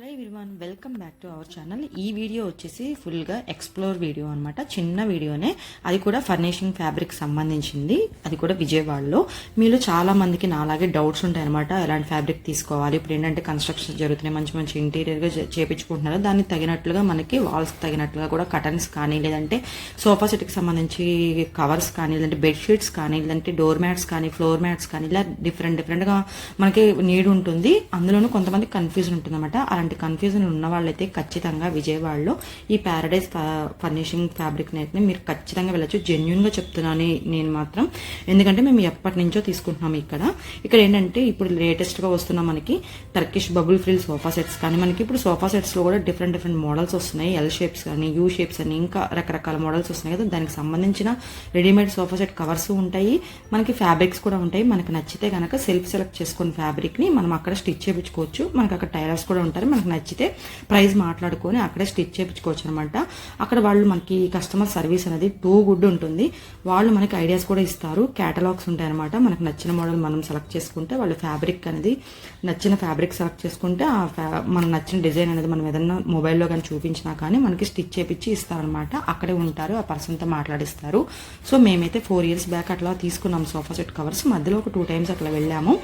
Hello everyone, welcome back to our channel. ఈ video వచ్చేసి ఫుల్గా ఎక్స్ప్లోర్ వీడియో అనమాట. చిన్న వీడియోనే, అది కూడా ఫర్నిషింగ్ ఫ్యాబ్రిక్ సంబంధించింది. అది కూడా విజయవాడలో. మీలో చాలా మందికి నాలాగే డౌట్స్ ఉంటాయి అనమాట. ఎలాంటి ఫ్యాబ్రిక్ తీసుకోవాలి, ఇప్పుడు ఏంటంటే కన్స్ట్రక్షన్ జరుగుతున్నాయి, మంచి మంచి ఇంటీరియర్గా చేపించుకుంటున్నారు. దానికి తగినట్లుగా మనకి వాల్స్కి తగినట్లుగా కూడా కటన్స్ కానీ, లేదంటే సోఫా సెట్కి సంబంధించి కవర్స్ కానీ, లేదంటే బెడ్షీట్స్ కానీ, లేదంటే డోర్ మ్యాట్స్ కానీ, ఫ్లోర్ మ్యాట్స్ కానీ, ఇలా డిఫరెంట్గా మనకి నీడ్ ఉంటుంది. అందులోనూ కొంతమంది కన్ఫ్యూజన్ ఉంటుంది అనమాట. అలాంటి కన్ఫ్యూజన్ ఉన్న వాళ్ళైతే ఖచ్చితంగా విజయవాడలో ఈ ప్యారడైజ్ ఫర్నిషింగ్ ఫ్యాబ్రిక్ అయితే మీరు ఖచ్చితంగా వెళ్ళచ్చు. జెన్యున్గా చెప్తున్నాను నేను మాత్రం, ఎందుకంటే మేము ఎప్పటి నుంచో తీసుకుంటున్నాము. ఇక్కడ ఏంటంటే ఇప్పుడు లేటెస్ట్గా వస్తున్న మనకి Turkish bubble frill sofa sets కానీ, మనకి ఇప్పుడు సోఫా సెట్స్లో కూడా డిఫరెంట్ మోడల్స్ వస్తున్నాయి. ఎల్ షేప్స్ కానీ, యూ షేప్స్ అని, ఇంకా రకరకాల మోడల్స్ వస్తున్నాయి కదా. దానికి సంబంధించిన రెడీమేడ్ సోఫా సెట్ కవర్స్ ఉంటాయి, మనకి ఫ్యాబ్రిక్స్ కూడా ఉంటాయి. మనకి నచ్చితే కనుక సెల్ఫ్ సెలెక్ట్ చేసుకున్న ఫ్యాబ్రిక్ని మనం అక్కడ స్టిచ్ చేయించుకోవచ్చు. మనకి అక్కడ టైలర్స్ కూడా ఉంటారు. మనకు నచ్చితే ప్రైస్ మాట్లాడుకొని అక్కడే స్టిచ్ చేయించుకోవచ్చు అనమాట. అక్కడ వాళ్ళు మనకి కస్టమర్ సర్వీస్ అనేది టూ గుడ్ ఉంటుంది. వాళ్ళు మనకి ఐడియాస్ కూడా ఇస్తారు. క్యాటలాగ్స్ ఉంటాయి అనమాట. మనకు నచ్చిన మోడల్ మనం సెలెక్ట్ చేసుకుంటే వాళ్ళు ఫ్యాబ్రిక్ అనేది నచ్చిన ఫ్యాబ్రిక్ సెలెక్ట్ చేసుకుంటే మనకు నచ్చిన డిజైన్ అనేది మనం ఏదన్నా మొబైల్లో కానీ చూపించినా కానీ మనకి స్టిచ్ చేయించి ఇస్తారనమాట. అక్కడే ఉంటారు, ఆ పర్సన్తో మాట్లాడిస్తారు. సో మేమైతే 4 years బ్యాక్ అట్లా తీసుకున్నాం సోఫా సెట్ కవర్స్. మధ్యలో ఒక 2 times అట్లా వెళ్ళాము.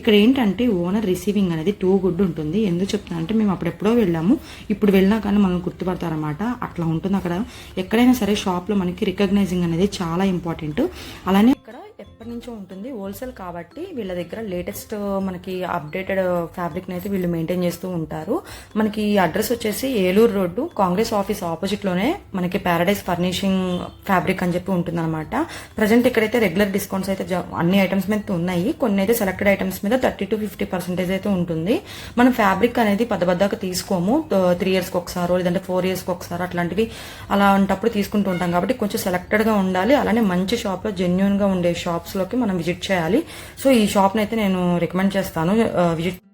ఇక్కడ ఏంటంటే ఓనర్ రిసీవింగ్ అనేది టూ గుడ్ ఉంటుంది. ఎందుకు చెప్తున్నా అంటే మేము అప్పుడెప్పుడో వెళ్ళాము, ఇప్పుడు వెళ్ళినా కానీ మనం గుర్తుపడతారనమాట. అట్లా ఉంటుంది అక్కడ. ఎక్కడైనా సరే షాప్లో మనకి రికగ్నైజింగ్ అనేది చాలా ఇంపార్టెంట్. అలానే ఇక్కడ ఎప్పటి నుంచో ఉంటుంది, హోల్సేల్ కాబట్టి వీళ్ళ దగ్గర లేటెస్ట్ మనకి అప్డేటెడ్ ఫ్యాబ్రిక్ని అయితే వీళ్ళు మెయింటైన్ చేస్తూ ఉంటారు. మనకి అడ్రస్ వచ్చేసి ఏలూరు రోడ్డు, కాంగ్రెస్ ఆఫీస్ ఆపోజిట్లోనే మనకి ప్యారడైజ్ ఫర్నిషింగ్ ఫ్యాబ్రిక్ అని చెప్పి ఉంటుంది అనమాట. ప్రజెంట్ ఇక్కడైతే రెగ్యులర్ డిస్కౌంట్స్ అయితే అన్ని ఐటమ్స్ మీద ఉన్నాయి. కొన్ని అయితే సెలెక్టెడ్ ఐటమ్స్ మీద 30 to 50% అయితే ఉంటుంది. మనం ఫ్యాబ్రిక్ అనేది పెద్దగా తీసుకోము. 3 years ఒకసారో లేదంటే 4 years ఒకసారి అట్లాంటివి అలాంటప్పుడు తీసుకుంటూ ఉంటాం కాబట్టి కొంచెం సెలెక్టెడ్గా ఉండాలి. అలానే మంచి షాప్లో జెన్యున్గా ఉండే షాప్స్లోకి మనం విజిట్ చేయాలి. సో ఈ షాప్ని అయితే నేను రికమెండ్ చేస్తాను విజిట్.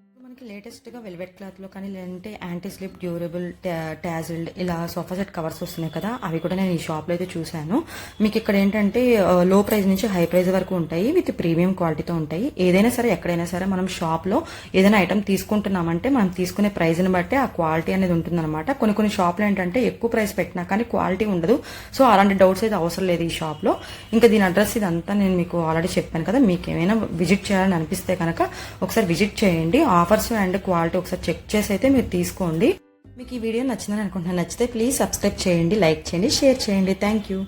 లేటెస్ట్గా వెల్వెట్ క్లాత్లో కానీ, లేదంటే యాంటీ స్లిప్, డ్యూరబుల్, టాజిల్డ్ ఇలా సోఫా సెట్ కవర్స్ వస్తున్నాయి కదా, అవి కూడా నేను ఈ షాప్లో అయితే చూశాను. మీకు ఇక్కడ ఏంటంటే లో ప్రైస్ నుంచి హై ప్రైస్ వరకు ఉంటాయి, విత్ ప్రీమియం క్వాలిటీతో ఉంటాయి. ఏదైనా సరే ఎక్కడైనా సరే మనం షాప్లో ఏదైనా ఐటమ్ తీసుకుంటున్నామంటే మనం తీసుకునే ప్రైస్ని బట్టి ఆ క్వాలిటీ అనేది ఉంటుందన్నమాట. కొన్ని షాప్లో ఏంటంటే ఎక్కువ ప్రైస్ పెట్టినా కానీ క్వాలిటీ ఉండదు. సో అలాంటి డౌట్స్ అయితే అవసరం లేదు ఈ షాప్లో. ఇంకా దీని అడ్రస్ ఇదంతా నేను మీకు ఆల్రెడీ చెప్పాను కదా. మీకు ఏమైనా విజిట్ చేయాలని అనిపిస్తే కనుక ఒకసారి విజిట్ చేయండి. ఆఫర్స్ అండ్ క్వాలిటీ ఒకసారి చెక్ చేసి అయితే మీరు తీసుకోండి. మీకు ఈ వీడియో నచ్చిందని అనుకుంటున్నాను. నచ్చితే ప్లీజ్ సబ్స్క్రైబ్ చేయండి, లైక్ చేయండి, షేర్ చేయండి. Thank you.